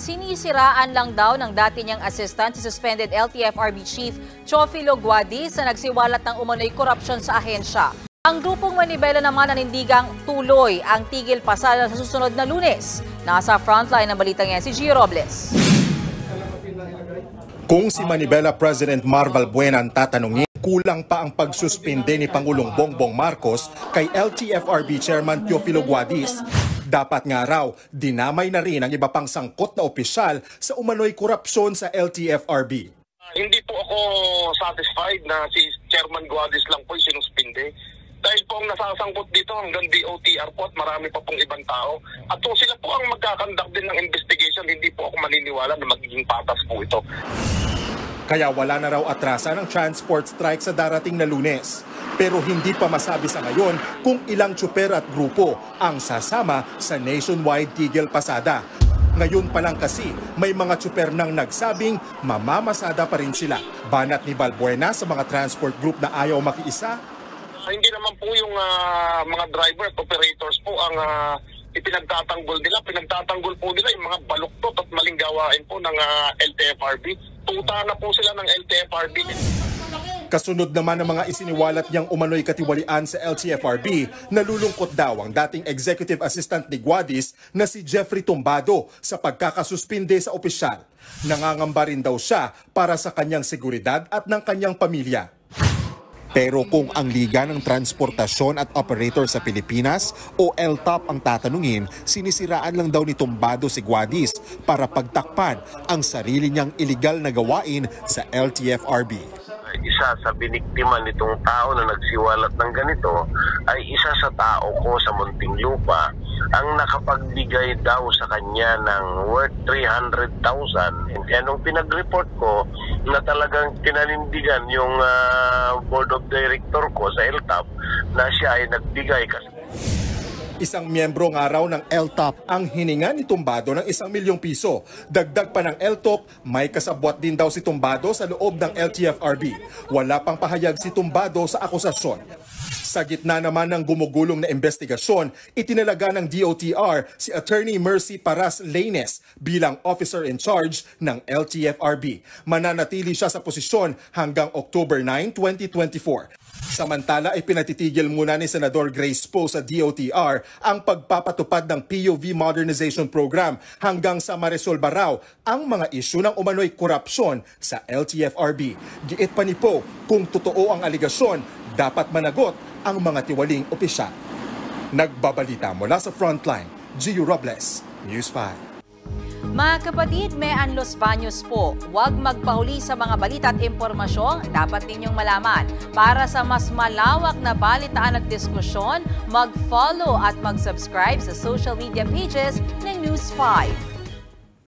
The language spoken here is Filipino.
sinisiraan lang daw ng dati niyang assistant si suspended LTFRB Chief Teofilo Guadis na nagsiwalat ng umano'y korupsyon sa ahensya. Ang grupong Manibela naman nanindigang tuloy ang tigil pasada sa susunod na Lunes. Nasa frontline ng balitang yan si Gio Robles. Kung si Manibela President Marval Buena ang tatanungin, kulang pa ang pagsuspinde ni Pangulong Bongbong Marcos kay LTFRB Chairman Teofilo Guadis. Dapat nga raw, dinamay na rin ang iba pang sangkot na opisyal sa umano'y korupsyon sa LTFRB. Hindi po ako satisfied na si Chairman Guadis lang po sinuspinde. Dahil po ang nasasangkot dito hanggang DOTR po at marami pa pong ibang tao. At kung sila po ang magkakandak din ng investigation, hindi po ako maniniwala na magiging patas po ito. Kaya wala na raw atrasa ng transport strike sa darating na Lunes. Pero hindi pa masabi sa ngayon kung ilang tsuper at grupo ang sasama sa nationwide tigil pasada. Ngayon pa lang kasi may mga tsuper nang nagsabing mamamasada pa rin sila. Banat ni Valbuena sa mga transport group na ayaw makiisa. Hindi naman po yung mga driver at operators po ang ipinagtatanggol nila. Pinagtatanggol po nila yung mga baluktot at maling gawain po ng LTFRB. Tuta na po sila ng LTFRB. Kasunod naman ng mga isiniwalat niyang umano'y katiwalian sa LTFRB, nalulungkot daw ang dating executive assistant ni Guadis na si Jeffrey Tumbado sa pagkakasuspinde sa opisyal. Nangangamba rin daw siya para sa kanyang seguridad at ng kanyang pamilya. Pero kung ang Liga ng Transportasyon at Operator sa Pilipinas o LTOP ang tatanungin, sinisiraan lang daw ni Tumbado si Guadis para pagtakpan ang sarili niyang iligal na gawain sa LTFRB. Isa sa biniktima nitong tao na nagsiwalat ng ganito ay isa sa tao ko sa Muntinlupa ang nakapagbigay daw sa kanya ng worth 300,000. Kaya nung pinag-report ko na talagang pinanindigan yung board of director ko sa LTOP na siya ay nagbigay kasi. Isang miyembro nga raw ng LTOP ang hininga ni Tumbado ng 1 milyong piso. Dagdag pa ng LTOP, may kasabwat din daw si Tumbado sa loob ng LTFRB. Wala pang pahayag si Tumbado sa akusasyon. Sa gitna naman ng gumugulong na investigasyon, itinalaga ng DOTR si Attorney Mercy Paras Laines bilang officer in charge ng LTFRB. Mananatili siya sa posisyon hanggang October 9, 2024. Samantala ay pinatitigil muna ni Senador Grace Poe sa DOTR ang pagpapatupad ng POV Modernization Program hanggang sa maresolba raw ang mga isyu ng umano'y korupsyon sa LTFRB. Giit pa ni Poe, kung totoo ang aligasyon, dapat managot ang mga tiwaling opisyal. Nagbabalita mula sa Frontline, Gio Robles, News 5. Mga kapatid, may Los Baños po. Huwag magpahuli sa mga balita at impormasyong dapat ninyong malaman. Para sa mas malawak na balitaan at diskusyon, mag-follow at mag-subscribe sa social media pages ng News 5.